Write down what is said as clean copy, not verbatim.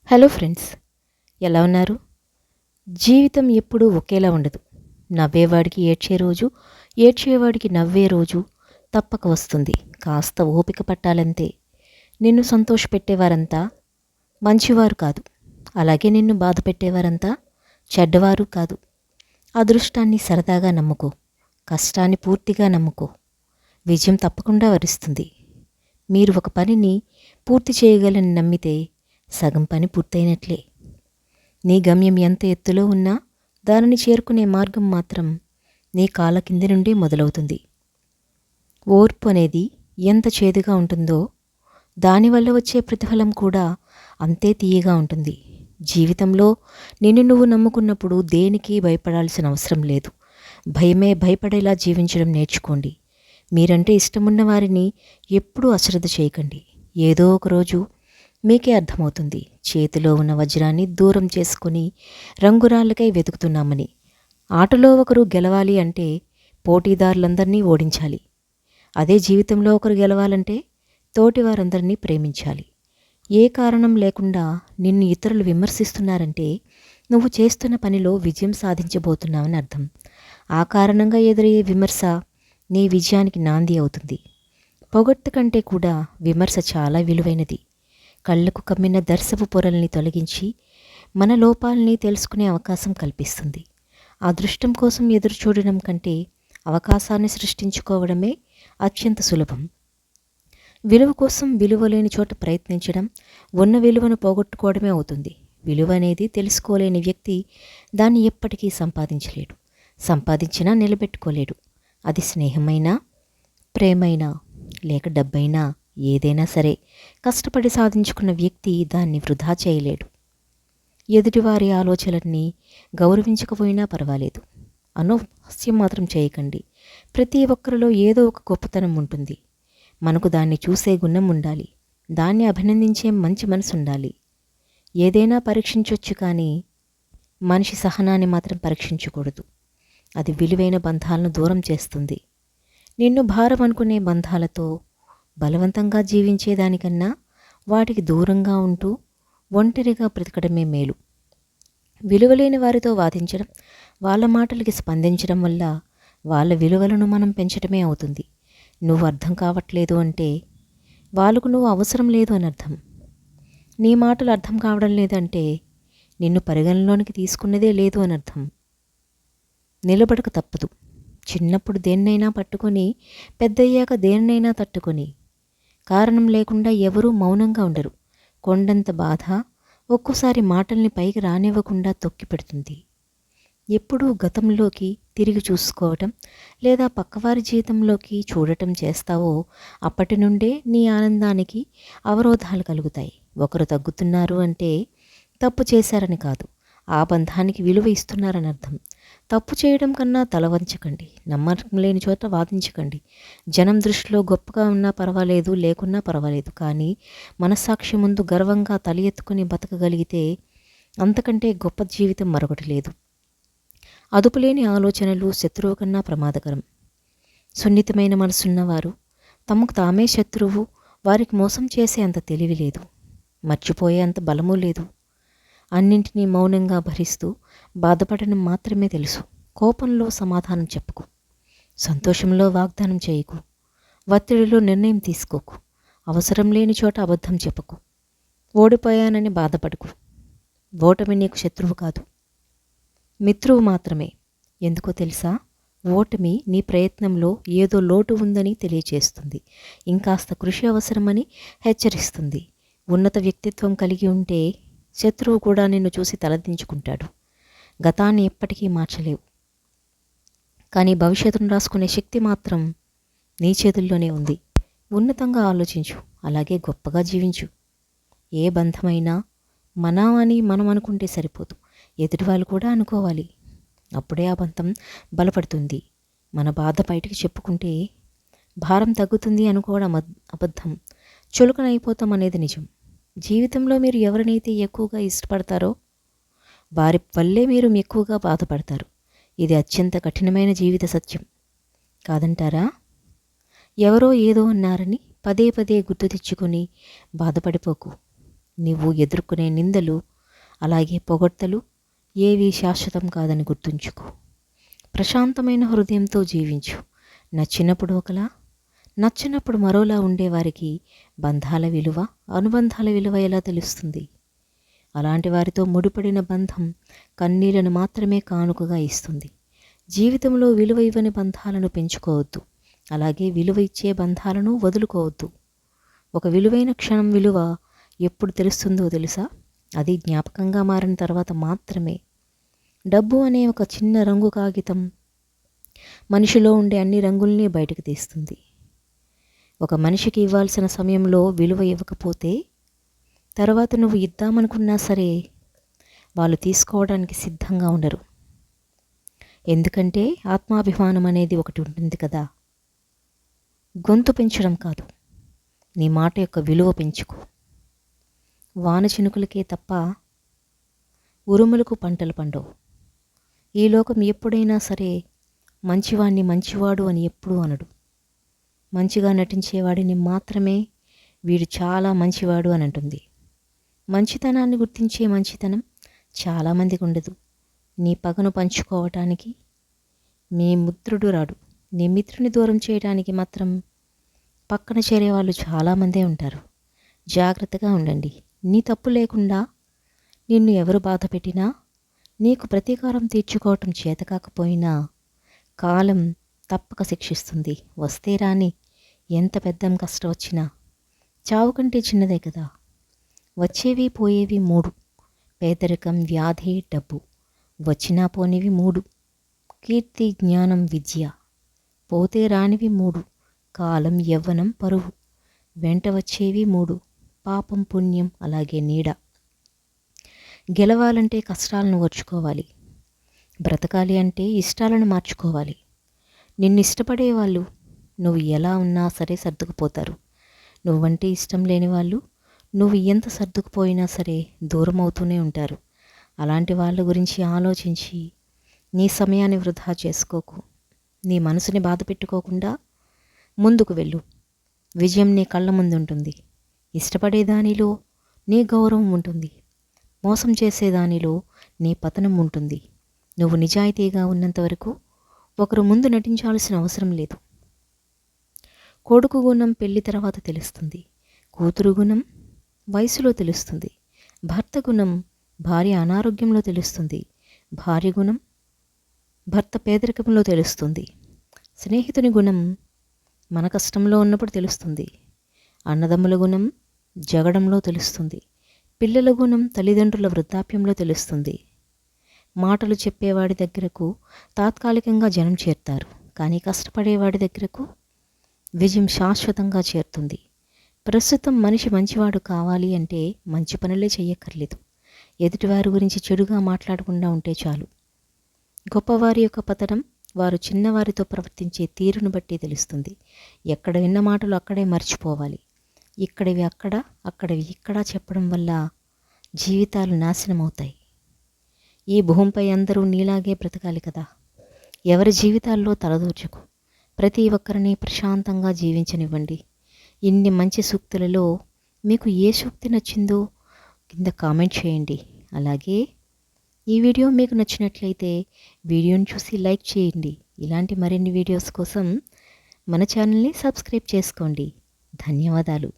Hello friends, ఎలా ఉన్నారు? జీవితం ఎప్పుడూ ఒకేలా ఉండదు. నవ్వేవాడికి ఏడ్చే రోజు, ఏడ్చేవాడికి నవ్వే రోజు తప్పక వస్తుంది. కాస్త ఓపిక పట్టాలంతే. నిన్ను సంతోషపెట్టేవారంతా మంచివారు కాదు. అలాగే నిన్ను బాధ పెట్టేవారంతా చెడ్డవారు కాదు. అదృష్టాన్ని సరదాగా నమ్ముకో. కష్టాన్ని పూర్తిగా నమ్ముకో. విజయం తప్పకుండా వరిస్తుంది. మీరు ఒక పనిని పూర్తి చేయగలని నమ్మితే సగం పని పూర్తయినట్లే. నీ గమ్యం ఎంత ఎత్తులో ఉన్నా దానిని చేరుకునే మార్గం మాత్రం నీ కాళ్ళ కింది నుండి మొదలవుతుంది. ఓర్పు అనేది ఎంత చేదుగా ఉంటుందో దానివల్ల వచ్చే ప్రతిఫలం కూడా అంతే తీయగా ఉంటుంది. జీవితంలో నిన్ను నువ్వు నమ్ముకున్నప్పుడు దేనికి భయపడాల్సిన అవసరం లేదు. భయమే భయపడేలా జీవించడం నేర్చుకోండి. మీరంటే ఇష్టమున్న వారిని ఎప్పుడూ అశ్రద్ధ చేయకండి. ఏదో ఒకరోజు మీకే అర్థమవుతుంది చేతిలో ఉన్న వజ్రాన్ని దూరం చేసుకుని రంగురాళ్ళకై వెతుకుతున్నామని. ఆటలో ఒకరు గెలవాలి అంటే పోటీదారులందరినీ ఓడించాలి. అదే జీవితంలో ఒకరు గెలవాలంటే తోటివారందరినీ ప్రేమించాలి. ఏ కారణం లేకుండా నిన్ను ఇతరులు విమర్శిస్తున్నారంటే నువ్వు చేస్తున్న పనిలో విజయం సాధించబోతున్నావని అర్థం. ఆ కారణంగా ఎదురయ్యే విమర్శ నీ విజయానికి నాంది అవుతుంది. పొగట్టు కంటే కూడా విమర్శ చాలా విలువైనది. కళ్ళకు కమ్మిన దర్శపు పొరల్ని తొలగించి మన లోపాలని తెలుసుకునే అవకాశం కల్పిస్తుంది. అదృష్టం కోసం ఎదురు చూడడం కంటే అవకాశాన్ని సృష్టించుకోవడమే అత్యంత సులభం. విలువ కోసం విలువలేని చోట ప్రయత్నించడం ఉన్న విలువను పోగొట్టుకోవడమే అవుతుంది. విలువ అనేది తెలుసుకోలేని వ్యక్తి దాన్ని ఎప్పటికీ సంపాదించలేడు. సంపాదించినా నిలబెట్టుకోలేడు. అది స్నేహమైనా, ప్రేమైనా, లేక డబ్బైనా, ఏదైనా సరే కష్టపడి సాధించుకున్న వ్యక్తి దాన్ని వృధా చేయలేడు. ఎదుటివారి ఆలోచనల్ని గౌరవించకపోయినా పర్వాలేదు. అనవసరం మాత్రం చేయకండి. ప్రతి ఒక్కరిలో ఏదో ఒక గొప్పతనం ఉంటుంది. మనకు దాన్ని చూసే గుణం ఉండాలి. దాన్ని అభినందించే మంచి మనసు ఉండాలి. ఏదైనా పరీక్షించవచ్చు, కానీ మనిషి సహనాన్ని మాత్రం పరీక్షించకూడదు. అది విలువైన బంధాలను దూరం చేస్తుంది. నిన్ను భారం అనుకునే బంధాలతో బలవంతంగా జీవించేదానికన్నా వాటికి దూరంగా ఉంటూ ఒంటరిగా బ్రతకడమే మేలు. విలువలేని వారితో వాదించడం, వాళ్ళ మాటలకి స్పందించడం వల్ల వాళ్ళ విలువలను మనం పెంచడమే అవుతుంది. నువ్వు అర్థం కావట్లేదు అంటే వాళ్ళకు నువ్వు అవసరం లేదు అని అర్థం. నీ మాటలు అర్థం కావడం లేదంటే నిన్ను పరిగణలోనికి తీసుకున్నదే లేదు అని అర్థం. నిలబడక తప్పదు. చిన్నప్పుడు దేన్నైనా పట్టుకొని పెద్దయ్యాక దేన్నైనా తట్టుకొని. కారణం లేకుండా ఎవరూ మౌనంగా ఉండరు. కొండంత బాధ ఒక్కోసారి మాటల్ని పైకి రానివ్వకుండా తొక్కిపెడుతుంది. ఎప్పుడూ గతంలోకి తిరిగి చూసుకోవటం లేదా పక్కవారి జీవితంలోకి చూడటం చేస్తావో అప్పటి నుండే నీ ఆనందానికి అవరోధాలు కలుగుతాయి. ఒకరు తగ్గుతున్నారు అంటే తప్పు చేశారని కాదు, ఆ బంధానికి విలువ ఇస్తున్నారని అర్థం. తప్పు చేయడం కన్నా తల వంచకండి. నమ్మకం లేని చోట వాదించకండి. జనం దృష్టిలో గొప్పగా ఉన్నా పర్వాలేదు, లేకున్నా పర్వాలేదు, కానీ మనస్సాక్షి ముందు గర్వంగా తల ఎత్తుకుని బతకగలిగితే అంతకంటే గొప్ప జీవితం మరొకటి లేదు. అదుపులేని ఆలోచనలు శత్రువు కన్నా ప్రమాదకరం. సున్నితమైన మనసున్నవారు తమకు తామే శత్రువు. వారికి మోసం చేసే అంత తెలివి లేదు, మర్చిపోయే అంత బలమూ లేదు. అన్నింటినీ మౌనంగా భరిస్తూ బాధపడడం మాత్రమే తెలుసు. కోపంలో సమాధానం చెప్పుకు. సంతోషంలో వాగ్దానం చేయకు. ఒత్తిడిలో నిర్ణయం తీసుకోకు. అవసరం లేని చోట అబద్ధం చెప్పకు. ఓడిపోయానని బాధపడకు. ఓటమి నీకు శత్రువు కాదు, మిత్రువు మాత్రమే. ఎందుకో తెలుసా? ఓటమి నీ ప్రయత్నంలో ఏదో లోటు ఉందని తెలియచేస్తుంది. ఇంకాస్త కృషి అవసరమని హెచ్చరిస్తుంది. ఉన్నత వ్యక్తిత్వం కలిగి ఉంటే శత్రువు కూడా నిన్ను చూసి తలదించుకుంటాడు. గతాన్ని ఎప్పటికీ మార్చలేవు, కానీ భవిష్యత్తును రాసుకునే శక్తి మాత్రం నీ చేతుల్లోనే ఉంది. ఉన్నతంగా ఆలోచించు, అలాగే గొప్పగా జీవించు. ఏ బంధమైనా అని మనం అనుకుంటే సరిపోదు, ఎదుటివాళ్ళు కూడా అనుకోవాలి. అప్పుడే ఆ బంధం బలపడుతుంది. మన బాధ బయటికి చెప్పుకుంటే భారం తగ్గుతుంది అనుకోవడం అబద్ధం. చులకనైపోతాం అనేది నిజం. జీవితంలో మీరు ఎవరినైతే ఎక్కువగా ఇష్టపడతారో వారి వల్లే మీరు ఎక్కువగా బాధపడతారు. ఇది అత్యంత కఠినమైన జీవిత సత్యం కాదంటారా? ఎవరో ఏదో అన్నారని పదే పదే గుర్తు తెచ్చుకొని బాధపడిపోకు. నువ్వు ఎదుర్కొనే నిందలు అలాగే పొగడ్తలు ఏవీ శాశ్వతం కాదని గుర్తుంచుకో. ప్రశాంతమైన హృదయంతో జీవించు. నచ్చినప్పుడు ఒకలా, నచ్చినప్పుడు మరోలా ఉండేవారికి బంధాల విలువ, అనుబంధాల విలువ ఎలా తెలుస్తుంది? అలాంటి వారితో ముడిపడిన బంధం కన్నీళ్లను మాత్రమే కానుకగా ఇస్తుంది. జీవితంలో విలువ ఇవ్వని బంధాలను పెంచుకోవద్దు. అలాగే విలువ ఇచ్చే బంధాలను వదులుకోవద్దు. ఒక విలువైన క్షణం విలువ ఎప్పుడు తెలుస్తుందో తెలుసా? అది జ్ఞాపకంగా మారిన తర్వాత మాత్రమే. డబ్బు అనే ఒక చిన్న రంగు కాగితం మనిషిలో ఉండే అన్ని రంగుల్ని బయటకు తీస్తుంది. ఒక మనిషికి ఇవ్వాల్సిన సమయంలో విలువ ఇవ్వకపోతే తర్వాత నువ్వు ఇద్దామనుకున్నా సరే వాళ్ళు తీసుకోవడానికి సిద్ధంగా ఉండరు. ఎందుకంటే ఆత్మాభిమానం అనేది ఒకటి ఉంటుంది కదా. గొంతు పెంచడం కాదు, నీ మాట యొక్క విలువ పెంచుకో. వాన చినుకులకే తప్ప ఉరుములకు పంటలు పండవు. ఈ లోకం ఎప్పుడైనా సరే మంచివాణ్ణి మంచివాడు అని ఎప్పుడూ అనడు. మంచిగా నటించేవాడిని మాత్రమే వీడు చాలా మంచివాడు అని అంటుంది. మంచితనాన్ని గుర్తించే మంచితనం చాలామందికి ఉండదు. నీ పగను పంచుకోవటానికి మీ మిత్రుడు రాడు. నీ మిత్రుని దూరం చేయడానికి మాత్రం పక్కన చేరేవాళ్ళు చాలామందే ఉంటారు. జాగ్రత్తగా ఉండండి. నీ తప్పు లేకుండా నిన్ను ఎవరు బాధ పెట్టినా, నీకు ప్రతీకారం తీర్చుకోవటం చేతకాకపోయినా కాలం తప్పక శిక్షిస్తుంది. వస్తే రాని ఎంత పెద్ద కష్టం వచ్చినా చావు కంటే చిన్నదే కదా. వచ్చేవి పోయేవి 3: పేదరికం, వ్యాధి, డబ్బు. వచ్చినా పోనివి 3: కీర్తి, జ్ఞానం, విద్య. పోతే రానివి 3: కాలం, యవ్వనం, పరువు. వెంట వచ్చేవి 3: పాపం, పుణ్యం, అలాగే నీడ. గెలవాలంటే కష్టాలను ఓర్చుకోవాలి. బ్రతకాలి అంటే ఇష్టాలను మార్చుకోవాలి. నిన్ను ఇష్టపడేవాళ్ళు నువ్వు ఎలా ఉన్నా సరే సర్దుకుపోతారు. నువ్వంటే ఇష్టం లేని వాళ్ళు నువ్వు ఎంత సర్దుకుపోయినా సరే దూరం అవుతూనే ఉంటారు. అలాంటి వాళ్ళ గురించి ఆలోచించి నీ సమయాన్ని వృధా చేసుకోకు. నీ మనసుని బాధ పెట్టుకోకుండా ముందుకు వెళ్ళు. విజయం నీ కళ్ళ ముందుంటుంది. ఇష్టపడే దానిలో నీ గౌరవం ఉంటుంది. మోసం చేసేదానిలో నీ పతనం ఉంటుంది. నువ్వు నిజాయితీగా ఉన్నంతవరకు ఒకరు ముందు నటించాల్సిన అవసరం లేదు. కొడుకు గుణం పెళ్లి తర్వాత తెలుస్తుంది. కూతురు గుణం వయసులో తెలుస్తుంది. భర్త గుణం భార్య అనారోగ్యంలో తెలుస్తుంది. భార్య గుణం భర్త పేదరికంలో తెలుస్తుంది. స్నేహితుని గుణం మన కష్టంలో ఉన్నప్పుడు తెలుస్తుంది. అన్నదమ్ముల గుణం జగడంలో తెలుస్తుంది. పిల్లల గుణం తల్లిదండ్రుల వృద్ధాప్యంలో తెలుస్తుంది. మాటలు చెప్పేవాడి దగ్గరకు తాత్కాలికంగా జనం చేరుతారు, కానీ కష్టపడేవాడి దగ్గరకు విజయం శాశ్వతంగా చేరుతుంది. ప్రస్తుతం మనిషి మంచివాడు కావాలి అంటే మంచి పనులే చెయ్యక్కర్లేదు. ఎదుటివారి గురించి చెడుగా మాట్లాడకుండా ఉంటే చాలు. గొప్పవారి యొక్క పతనం వారు చిన్నవారితో ప్రవర్తించే తీరును బట్టి తెలుస్తుంది. ఎక్కడ విన్న మాటలు అక్కడే మర్చిపోవాలి. ఇక్కడివి అక్కడ, అక్కడివి ఇక్కడ చెప్పడం వల్ల జీవితాలు నాశనమవుతాయి. ఈ భూమిపై అందరూ నీలాగే బ్రతకాలి కదా. ఎవరి జీవితాల్లో తలదూర్చకు. ప్రతి ఒక్కరిని ప్రశాంతంగా జీవించనివ్వండి. ఇన్ని మంచి సూక్తులలో మీకు ఏ సూక్తి నచ్చిందో కింద కామెంట్ చేయండి. అలాగే ఈ వీడియో మీకు నచ్చినట్లయితే వీడియోని చూసి లైక్ చేయండి. ఇలాంటి మరిన్ని వీడియోస్ కోసం మన ఛానల్ని సబ్స్క్రైబ్ చేసుకోండి. ధన్యవాదాలు.